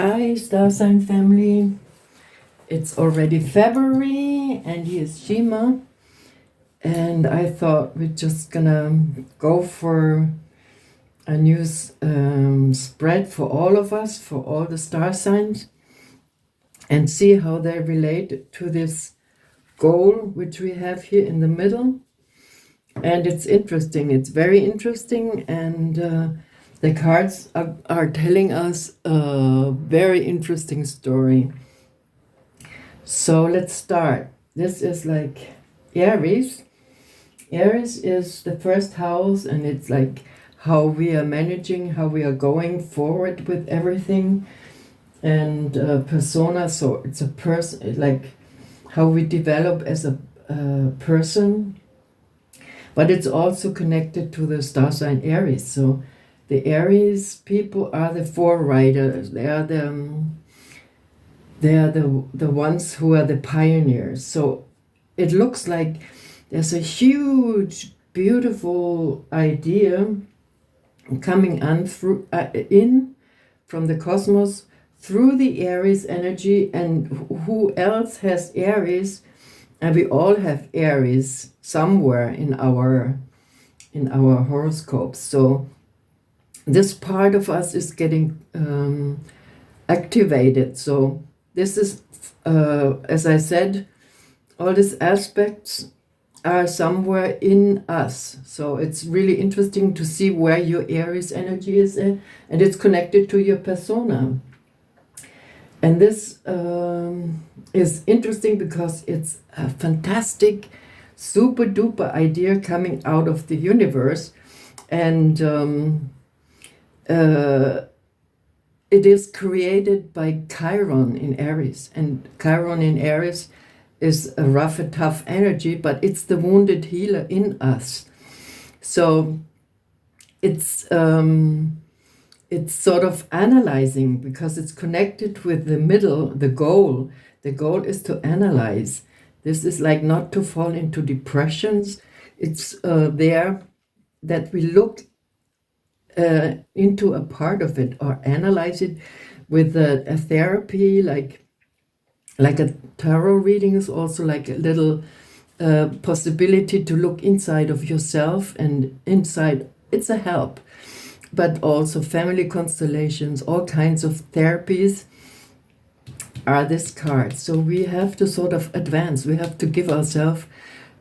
Hi, star sign family. It's already February, and here's Shima. And I thought we're just gonna go for a new spread for all of us, for all the star signs, and see how they relate to this goal which we have here in the middle. And it's interesting, it's very interesting, and the cards are telling us a very interesting story. So let's start. This is like Aries. Aries is the first house, and it's like how we are managing, how we are going forward with everything, and persona. So it's a person, like how we develop as a person, but it's also connected to the star sign Aries. So the Aries people are the forerunners. They are the ones who are the pioneers. So it looks like there's a huge, beautiful idea coming on through in from the cosmos through the Aries energy. And who else has Aries? And we all have Aries somewhere in our horoscopes. So this part of us is getting activated. So this is, as I said, all these aspects are somewhere in us. So it's really interesting to see where your Aries energy is in, and it's connected to your persona. And this is interesting because it's a fantastic, super duper idea coming out of the universe. And it is created by Chiron in Aries. And Chiron in Aries is a rough and tough energy, but it's the wounded healer in us. So it's sort of analyzing, because it's connected with the middle, the goal. The goal is to analyze. This is like not to fall into depressions. It's there that we look into a part of it or analyze it with a therapy, like a tarot reading is also like a little possibility to look inside of yourself, and inside it's a help. But also family constellations, all kinds of therapies are this card. So we have to sort of advance. We have to give ourselves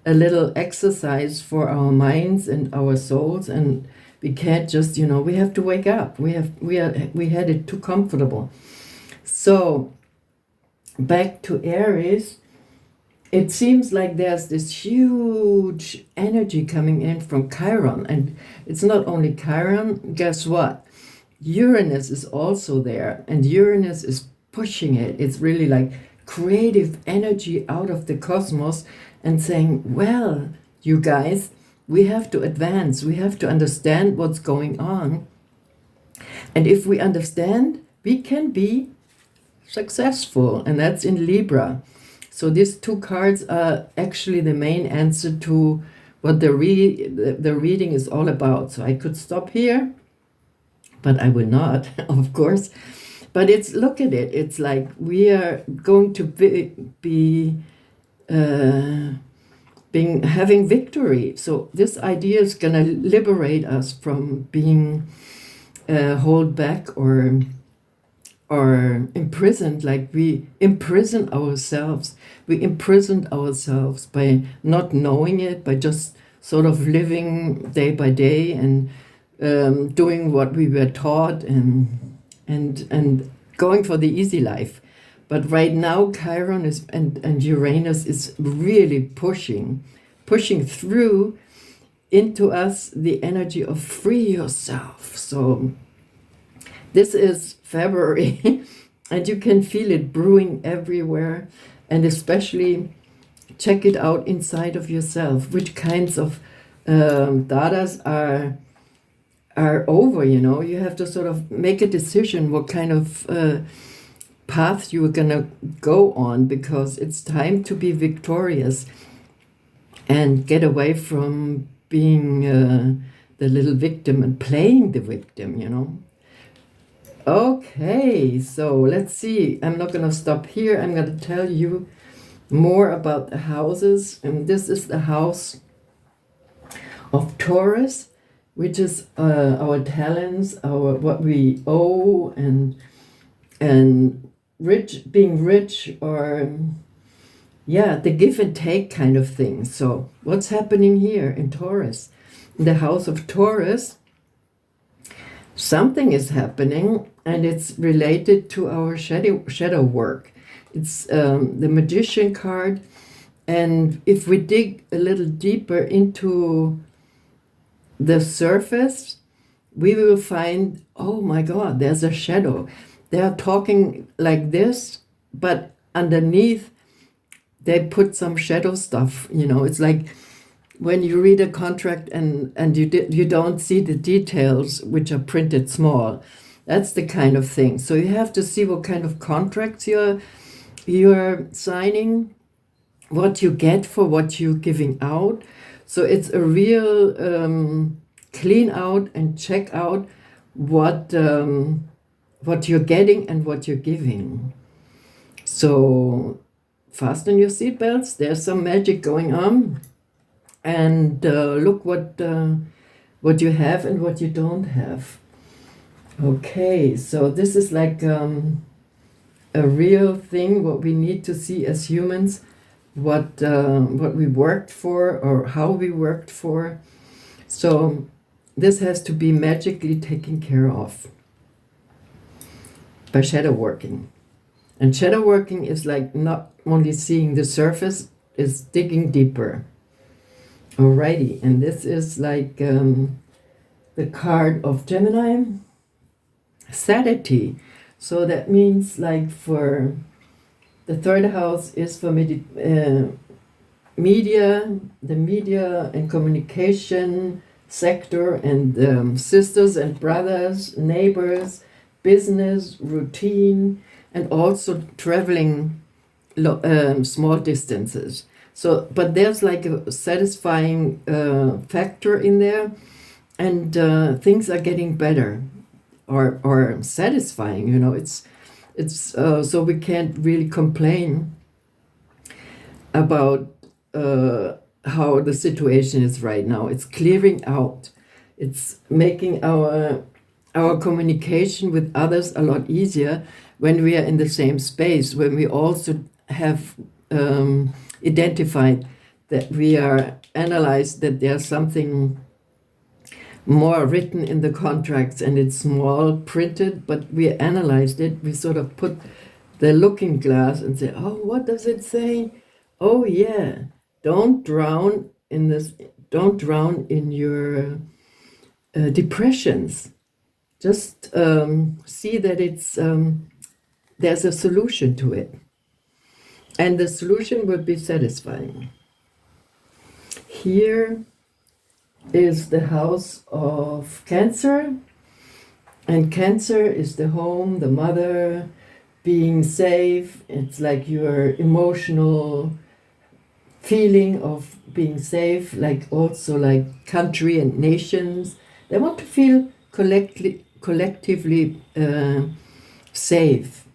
a little exercise for our minds and our souls, and we can't just, we have to wake up. We had it too comfortable. So back to Aries, it seems like there's this huge energy coming in from Chiron. And it's not only Chiron, guess what? Uranus is also there, and Uranus is pushing it. It's really like creative energy out of the cosmos and saying, well, you guys, we have to advance. We have to understand what's going on. And if we understand, we can be successful. And that's in Libra. So these two cards are actually the main answer to what the reading is all about. So I could stop here, but I will not, of course. But look at it. It's like we are going to be having victory. So this idea is going to liberate us from being held back or imprisoned. Like we imprison ourselves. We imprisoned ourselves by not knowing it, by just sort of living day by day and doing what we were taught and going for the easy life. But right now, Chiron and Uranus is really pushing through into us the energy of free yourself. So this is February, and you can feel it brewing everywhere, and especially check it out inside of yourself. Which kinds of datas are over, You have to sort of make a decision what kind of path you are going to go on, because it's time to be victorious and get away from being the little victim and playing the victim, Okay, so let's see. I'm not going to stop here. I'm going to tell you more about the houses. And this is the house of Taurus, which is our talents, our what we owe, and being rich, or yeah, the give and take kind of thing. So what's happening here in Taurus? In the house of Taurus, something is happening, and it's related to our shadow work. It's the Magician card, and if we dig a little deeper into the surface, we will find, oh my God, there's a shadow. They are talking like this, but underneath they put some shadow stuff. It's like when you read a contract and you don't see the details, which are printed small. That's the kind of thing. So you have to see what kind of contracts you're signing, what you get for what you're giving out. So it's a real clean out and check out what you're getting and what you're giving. So fasten your seatbelts. There's some magic going on, and look what you have and what you don't have. Okay, so this is like a real thing. What we need to see as humans, what we worked for or how we worked for. So this has to be magically taken care of by shadow working. And shadow working is like not only seeing the surface, it's digging deeper. Alrighty, and this is like the card of Gemini, Sagittarius. So that means like for the third house is for media, the media and communication sector, and sisters and brothers, neighbors, business, routine, and also traveling small distances. So, but there's like a satisfying factor in there, and things are getting better, or satisfying. It's so we can't really complain about how the situation is right now. It's clearing out. It's making our communication with others a lot easier when we are in the same space, when we also have identified that we are analyzed, that there's something more written in the contracts and it's small printed, but we analyzed it. We sort of put the looking glass and say, oh, what does it say? Oh yeah, don't drown in this, don't drown in your depressions. Just see that it's there's a solution to it, and the solution will be satisfying. Here is the house of Cancer, and Cancer is the home, the mother, being safe. It's like your emotional feeling of being safe, like also like country and nations. They want to feel collectively safe,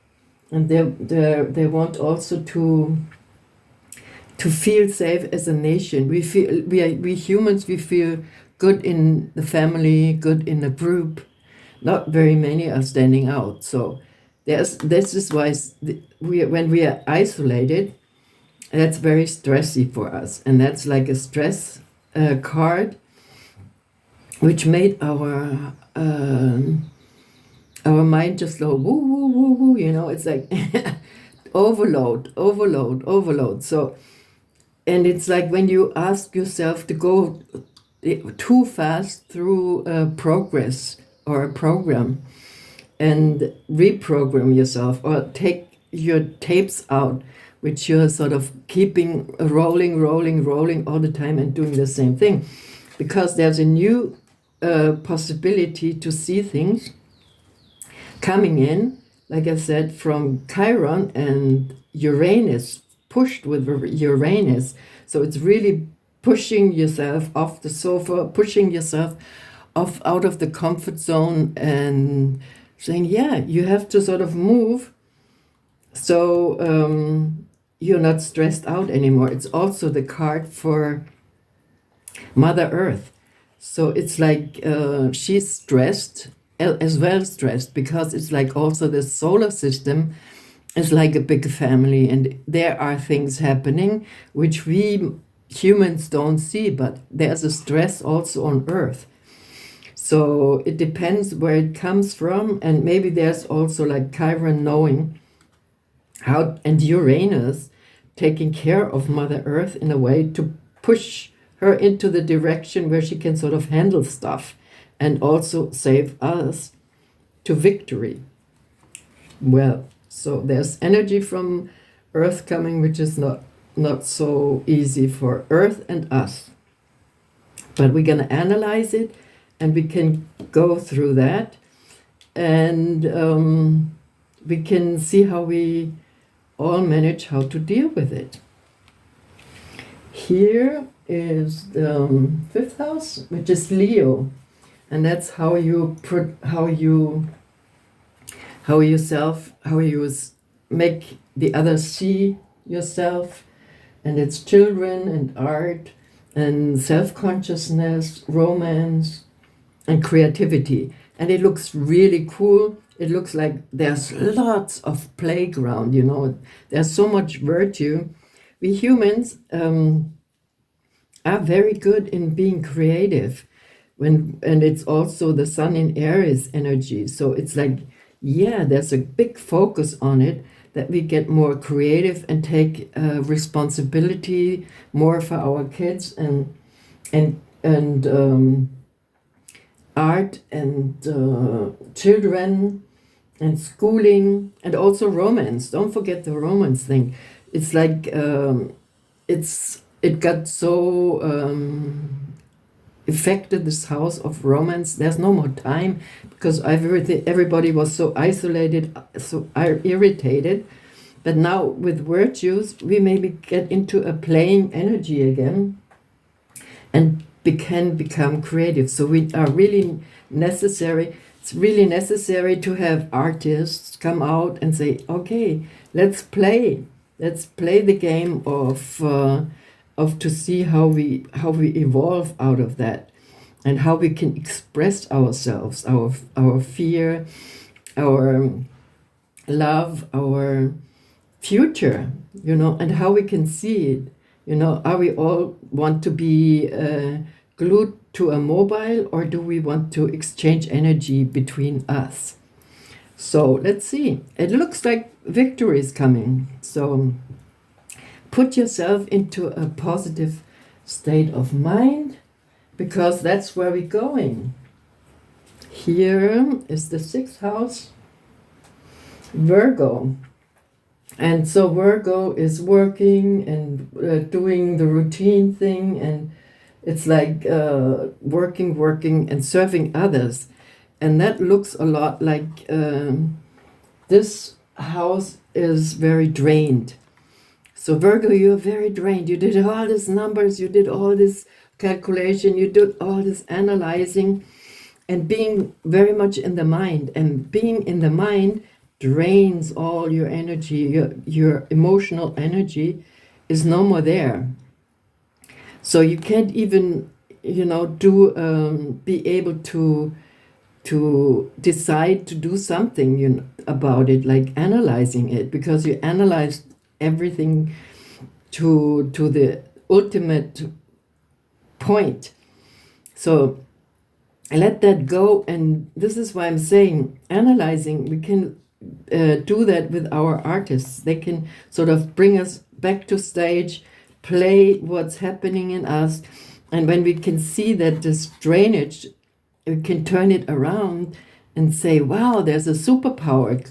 and they want also to feel safe as a nation. We humans, we feel good in the family, good in a group. Not very many are standing out. So this is why when we are isolated, that's very stressy for us, and that's like a stress card, which made our mind just go woo woo woo woo. It's like overload. So, and it's like when you ask yourself to go too fast through progress or a program, and reprogram yourself, or take your tapes out, which you're sort of keeping rolling all the time and doing the same thing, because there's a new possibility to see things coming in, like I said, from Chiron and Uranus, pushed with Uranus. So it's really pushing yourself off the sofa, pushing yourself out of the comfort zone, and saying, yeah, you have to sort of move so you're not stressed out anymore. It's also the card for Mother Earth. So it's like she's stressed, as well stressed, because it's like also the solar system is like a big family, and there are things happening which we humans don't see, but there's a stress also on Earth. So it depends where it comes from, and maybe there's also like Chiron knowing how, and Uranus taking care of Mother Earth in a way to push her into the direction where she can sort of handle stuff and also save us to victory. Well, so there's energy from Earth coming, which is not so easy for Earth and us. But we're going to analyze it, and we can go through that, and we can see how we all manage how to deal with it. Here is the fifth house, which is Leo, and that's how you make the others see yourself, and it's children and art and self-consciousness, romance and creativity. And it looks really cool. It looks like there's lots of playground, you know, there's so much virtue. We humans are very good in being creative, and it's also the sun in Aries energy. So it's like, yeah, there's a big focus on it, that we get more creative and take responsibility more for our kids and art and children and schooling, and also romance. Don't forget the romance thing. It's like it got so affected, this house of romance. There's no more time, because everybody was so isolated, so irritated. But now with virtues, we maybe get into a playing energy again, and can become creative. So we are really necessary. It's really necessary to have artists come out and say, okay, let's play the game of to see how we evolve out of that, and how we can express ourselves, our fear, our love, our future, you know, and how we can see it. You know, are we all want to be glued to a mobile, or do we want to exchange energy between us? So let's see. It looks like victory is coming. So put yourself into a positive state of mind, because that's where we're going. Here is the sixth house, Virgo. And so Virgo is working and doing the routine thing, and it's like working and serving others. And that looks a lot like this house is very drained. So Virgo, you're very drained. You did all these numbers, you did all this calculation, you did all this analyzing, and being very much in the mind. And being in the mind drains all your energy. Your emotional energy is no more there. So you can't even, you know, be able to decide to do something, you know, about it, like analyzing it, because you analyze everything to the ultimate point. So let that go. And this is why I'm saying analyzing, we can do that with our artists. They can sort of bring us back to stage, play what's happening in us, and when we can see that this drainage, we can turn it around and say, wow, there's a superpower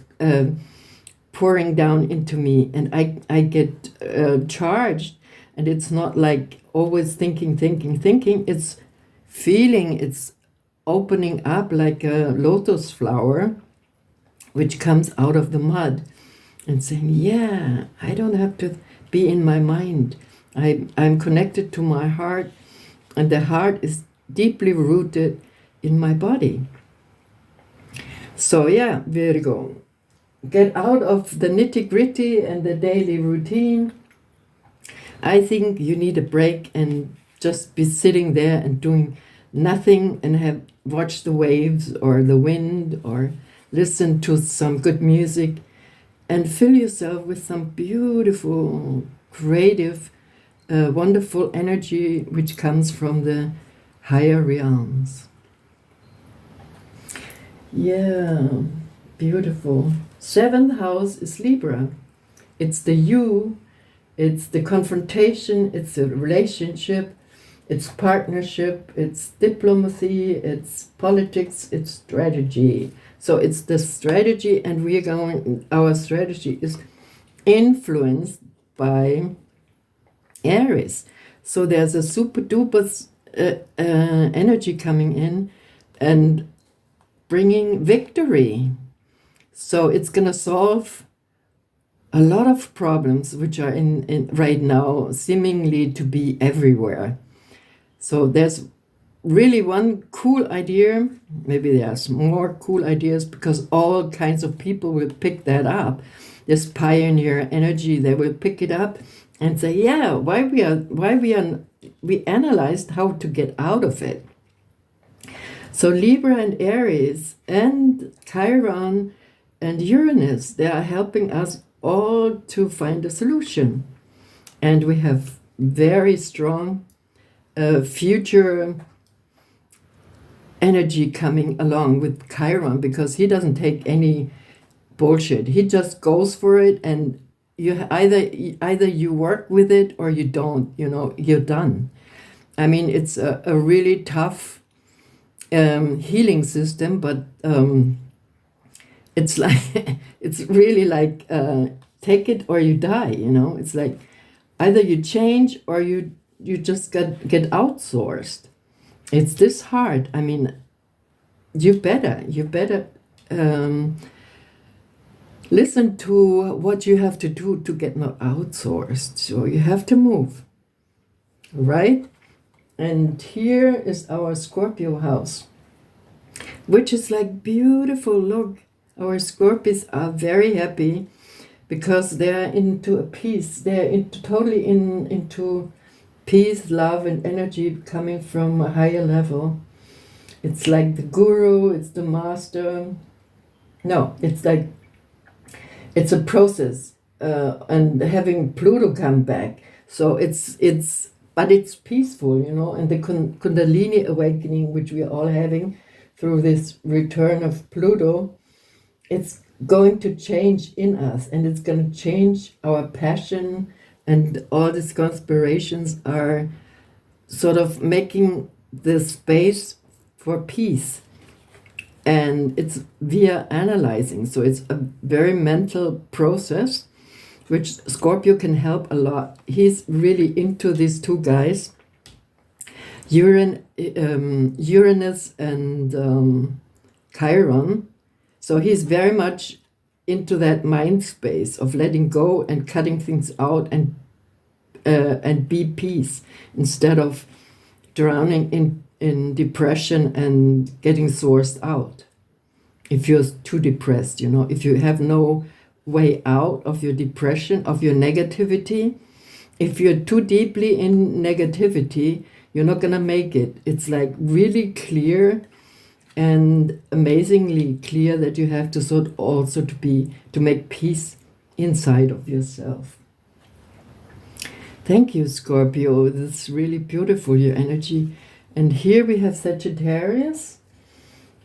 pouring down into me, and I get charged. And it's not like always thinking, it's feeling, it's opening up like a lotus flower which comes out of the mud, and saying, yeah, I don't have to be in my mind. I'm connected to my heart, and the heart is deeply rooted in my body. So yeah, Virgo, get out of the nitty-gritty and the daily routine. I think you need a break and just be sitting there and doing nothing and have watch the waves or the wind or listen to some good music and fill yourself with some beautiful, creative, wonderful energy which comes from the higher realms. Yeah, beautiful. Seventh house is Libra. It's the you, it's the confrontation, it's a relationship, it's partnership, it's diplomacy, it's politics, it's strategy. So it's the strategy, and our strategy is influenced by Aries. So there's a super duper energy coming in and bringing victory. So it's going to solve a lot of problems which are in right now seemingly to be everywhere. So there's really one cool idea. Maybe there's more cool ideas because all kinds of people will pick that up. This pioneer energy, they will pick it up and say, yeah, we analyzed how to get out of it. So Libra and Aries and Chiron and Uranus, they are helping us all to find a solution. And we have very strong future energy coming along with Chiron, because he doesn't take any bullshit. He just goes for it, and you either you work with it or you don't. You're done. I mean, it's a really tough healing system, but it's like it's really like take it or you die. It's like either you change or you just get outsourced. It's this hard. I mean, you better listen to what you have to do to get not outsourced. So you have to move, right? And here is our Scorpio house, which is like beautiful. Look, our Scorpios are very happy because they're into a peace. They're totally into peace, love, and energy coming from a higher level. It's like the guru, it's the master. No, it's like it's a process, and having Pluto come back. So but it's peaceful, and the Kundalini awakening, which we are all having through this return of Pluto, it's going to change in us, and it's going to change our passion, and all these conspirations are sort of making the space for peace. And it's via analyzing. So it's a very mental process, which Scorpio can help a lot. He's really into these two guys, Uranus and Chiron. So he's very much into that mind space of letting go and cutting things out and be peace, instead of drowning in depression and getting sourced out. If you're too depressed, if you have no way out of your depression, of your negativity, if you're too deeply in negativity, you're not going to make it. It's like really clear and amazingly clear that you have to sort also to make peace inside of yourself. Thank you, Scorpio. That's really beautiful, your energy. And here we have Sagittarius,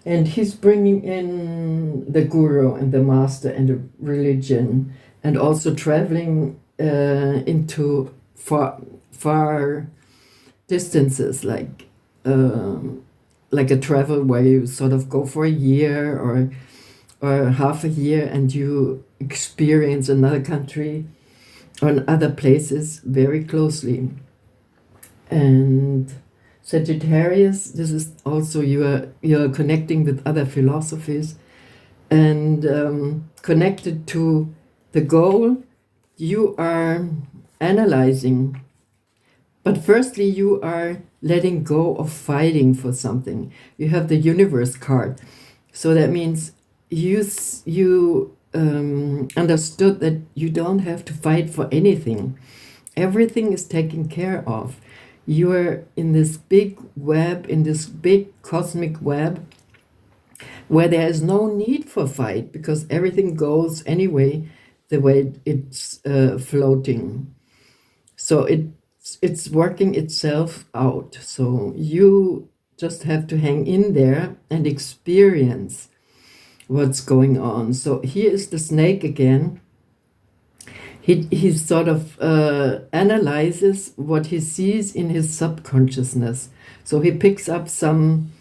and he's bringing in the guru and the master and the religion, and also traveling into far distances, like a travel where you sort of go for a year or half a year, and you experience another country or other places very closely. And Sagittarius, this is also you're connecting with other philosophies and connected to the goal. You are analyzing, but firstly you are letting go of fighting for something. You have the universe card, so that means you understood that you don't have to fight for anything. Everything is taken care of. You're in this big web, in this big cosmic web, where there is no need for fight, because everything goes anyway the way it's floating. So it's working itself out. So you just have to hang in there and experience what's going on. So here is the snake again. He sort of analyzes what he sees in his subconsciousness. So he picks up some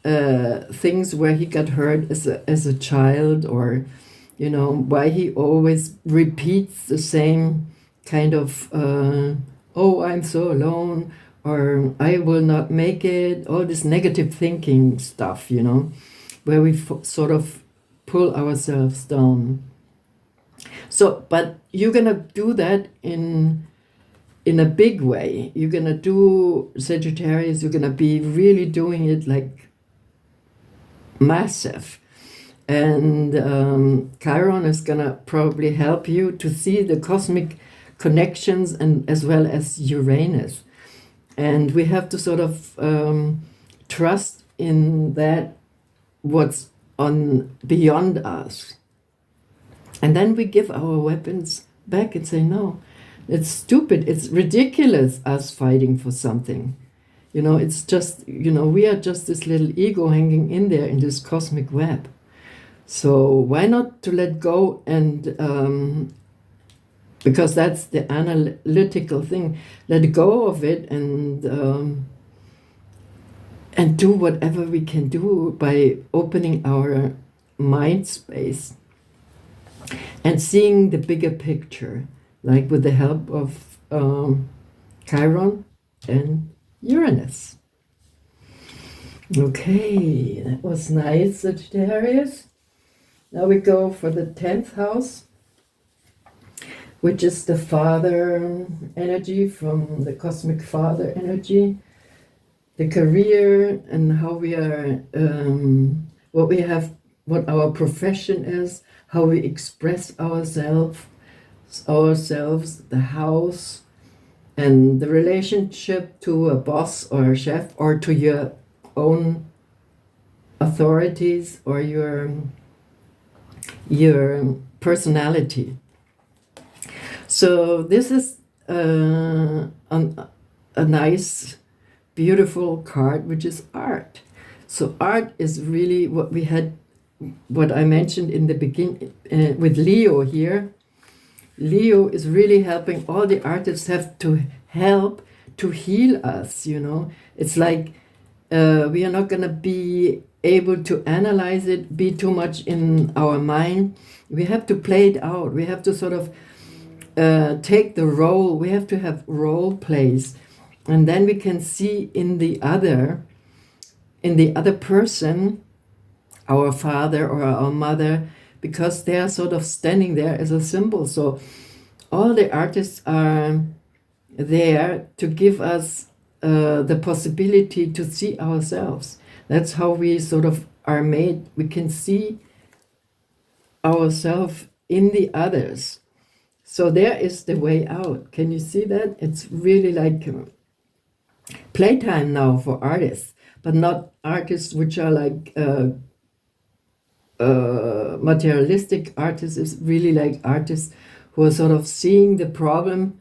things where he got hurt as a child, or why he always repeats the same kind of oh, I'm so alone, or I will not make it, all this negative thinking stuff, where we sort of pull ourselves down. So, but you're gonna do that in a big way. You're gonna do Sagittarius, you're gonna be really doing it like massive. And Chiron is gonna probably help you to see the cosmic connections, and as well as Uranus. And we have to sort of trust in that, what's on beyond us. And then we give our weapons back and say, no, it's stupid, it's ridiculous, us fighting for something. It's just, we are just this little ego hanging in there in this cosmic web. So why not to let go, and because that's the analytical thing, let go of it, and do whatever we can do by opening our mind space and seeing the bigger picture, like with the help of Chiron and Uranus. Okay, that was nice, Sagittarius. Now we go for the 10th house, which is the father energy, from the cosmic father energy, the career, and how we are, what our profession is, how we express ourselves, the house, and the relationship to a boss or a chef, or to your own authorities, or your personality. So this is a nice, beautiful card, which is art. So art is really what I mentioned in the beginning with Leo here. Leo is really helping. All the artists have to help to heal us, It's like we are not going to be able to analyze it, be too much in our mind. We have to play it out. We have to sort of take the role. We have to have role plays. And then we can see in the other person, our father or our mother, because they are sort of standing there as a symbol. So all the artists are there to give us the possibility to see ourselves. That's how we sort of are made. We can see ourselves in the others. So there is the way out. Can you see that? It's really like playtime now for artists, but not artists which are like materialistic artists. Is really like artists who are sort of seeing the problem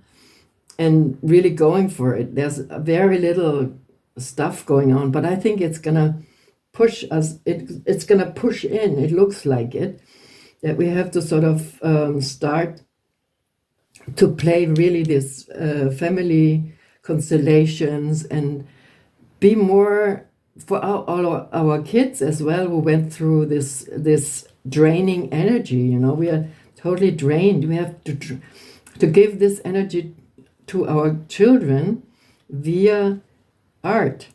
and really going for it. There's very little stuff going on, but I think it's gonna push us. It's gonna push in. It looks like it, that we have to sort of start to play really this family constellations, and be more for all our kids as well, who went through this draining energy. We are totally drained. We have to give this energy to our children via art.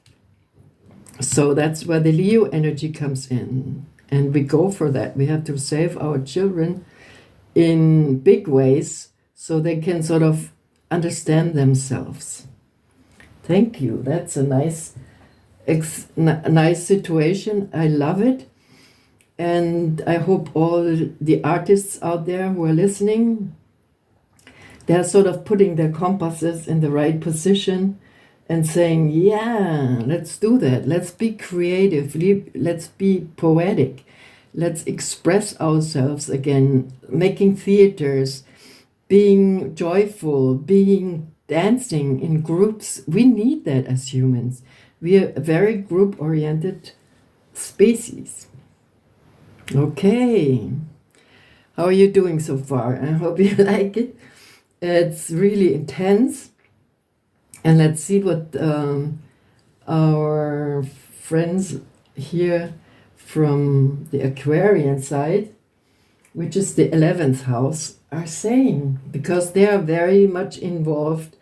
So that's where the Leo energy comes in, and we go for that. We have to save our children in big ways, so they can sort of understand themselves. Thank you. That's a nice situation. I love it. And I hope all the artists out there who are listening, they're sort of putting their compasses in the right position and saying, yeah, let's do that. Let's be creative. Let's be poetic. Let's express ourselves again, making theaters, being joyful, being dancing in groups. We need that as humans. We are a very group-oriented species. Okay. How are you doing so far? I hope you like it. It's really intense. And let's see what our friends here from the Aquarian side, which is the 11th house, are saying, because they are very much involved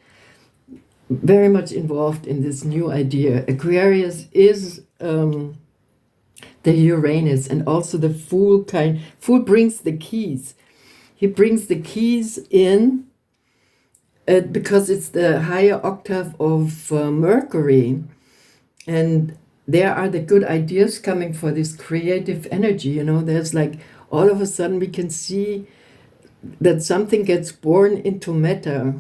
in this new idea. Aquarius is the Uranus, and also the Fool kind. Fool brings the keys. He brings the keys in because it's the higher octave of Mercury, and there are the good ideas coming for this creative energy. You know, there's like all of a sudden we can see that something gets born into matter.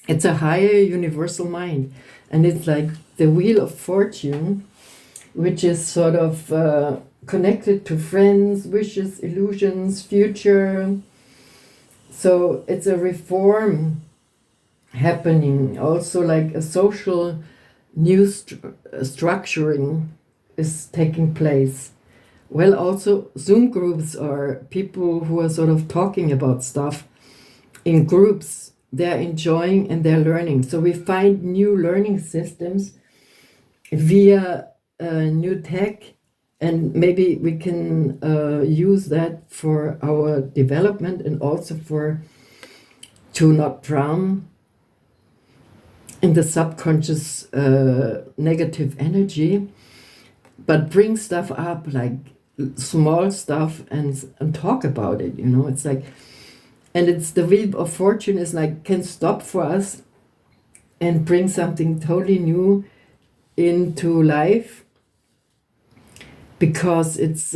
It's a higher universal mind, and it's like the Wheel of Fortune, which is sort of connected to friends, wishes, illusions, future. So it's a reform happening. Also, like a social new structuring is taking place. Well, also Zoom groups are people who are sort of talking about stuff in groups. They're enjoying and they're learning. So we find new learning systems via new tech, and maybe we can use that for our development and also to not drown in the subconscious negative energy, but bring stuff up, like small stuff, and talk about it. You know, it's like, and it's the Wheel of Fortune is like, can stop for us and bring something totally new into life, because it's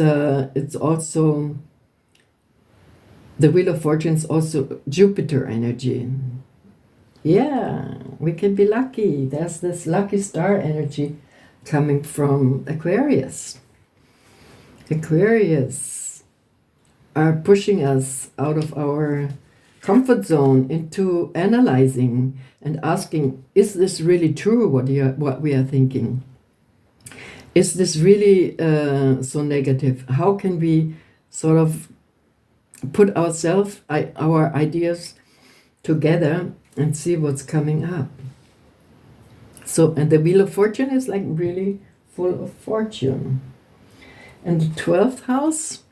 also, the Wheel of Fortune is also Jupiter energy. Yeah, we can be lucky. There's this lucky star energy coming from Aquarius. Aquarius are pushing us out of our comfort zone into analyzing and asking, is this really true, what we are thinking? Is this really so negative? How can we sort of put our ideas together and see what's coming up? So, and the Wheel of Fortune is like really full of fortune. And the 12th house,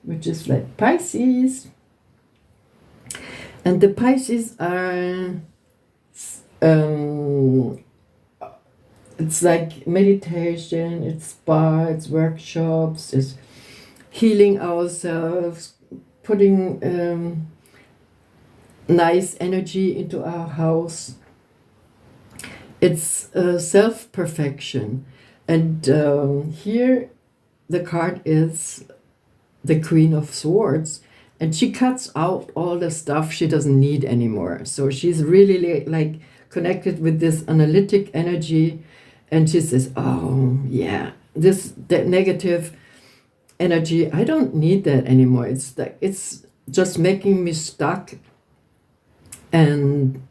which is like Pisces. And the Pisces are, it's like meditation, it's spa, it's workshops, it's healing ourselves, putting nice energy into our house. It's self-perfection. And here the card is the Queen of Swords, and she cuts out all the stuff she doesn't need anymore. So she's really like connected with this analytic energy, and she says, oh yeah, that negative energy, I don't need that anymore. It's just making me stuck, and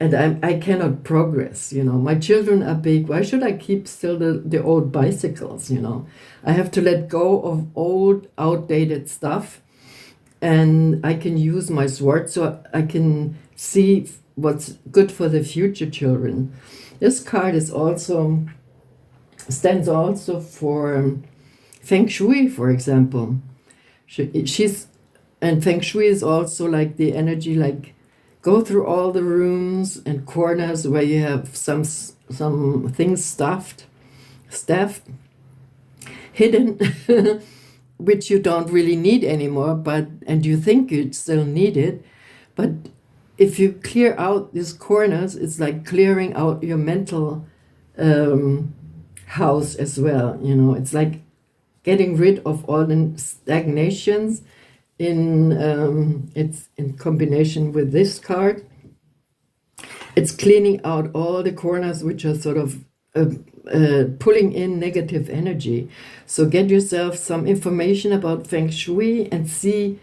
I cannot progress. You know, my children are big. Why should I keep still the old bicycles? You know, I have to let go of old, outdated stuff, and I can use my sword so I can see what's good for the future children. This card stands also for Feng Shui, for example. And Feng Shui is also like the energy, like go through all the rooms and corners where you have some things stuffed, hidden, which you don't really need anymore, and you think you still need it. But if you clear out these corners, it's like clearing out your mental house as well. You know, it's like getting rid of all the stagnations in it's in combination with this card. It's cleaning out all the corners which are sort of pulling in negative energy. So get yourself some information about Feng Shui and see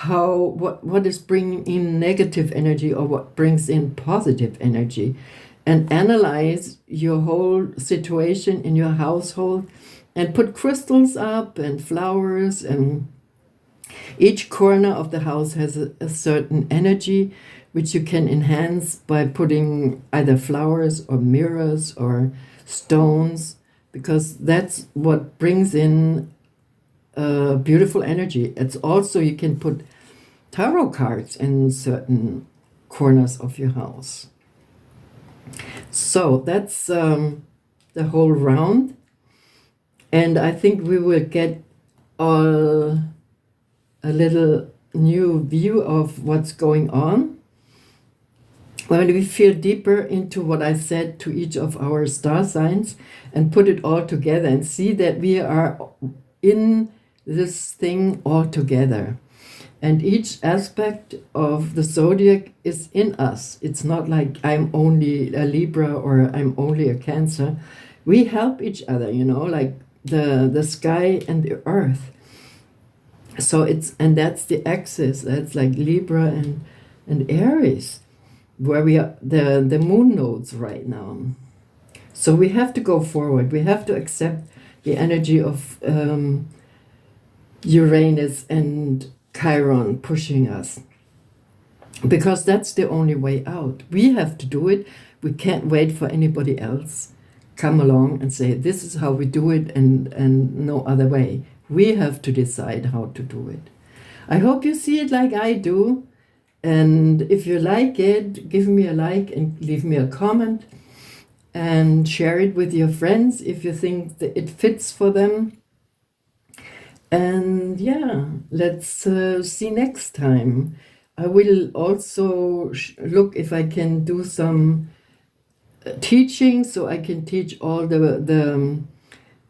what is bringing in negative energy or what brings in positive energy, and analyze your whole situation in your household and put crystals up and flowers, and each corner of the house has a certain energy which you can enhance by putting either flowers or mirrors or stones, because that's what brings in beautiful energy. It's also, you can put tarot cards in certain corners of your house. So that's the whole round. And I think we will get a little new view of what's going on when we feel deeper into what I said to each of our star signs and put it all together and see that we are in this thing all together. And each aspect of the zodiac is in us. It's not like I'm only a Libra or I'm only a Cancer. We help each other, you know, like the sky and the earth. So and that's the axis. That's like Libra and Aries, where we are the moon nodes right now. So we have to go forward. We have to accept the energy of Uranus and Chiron pushing us, because that's the only way out. We have to do it. We can't wait for anybody else come along and say this is how we do it and no other way. We have to decide how to do it. I hope you see it like I do, and if you like it, give me a like and leave me a comment and share it with your friends if you think that it fits for them. And yeah, let's see next time. I will also look if I can do some teaching, so I can teach all the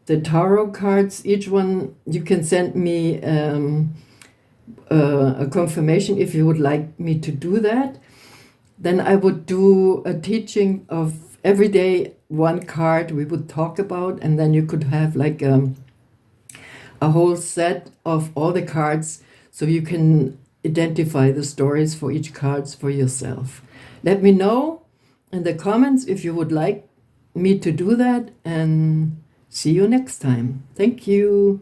tarot cards. Each one, you can send me a confirmation if you would like me to do that. Then I would do a teaching of every day one card we would talk about, and then you could have like a whole set of all the cards, so you can identify the stories for each cards for yourself. Let me know in the comments if you would like me to do that, and see you next time. Thank you.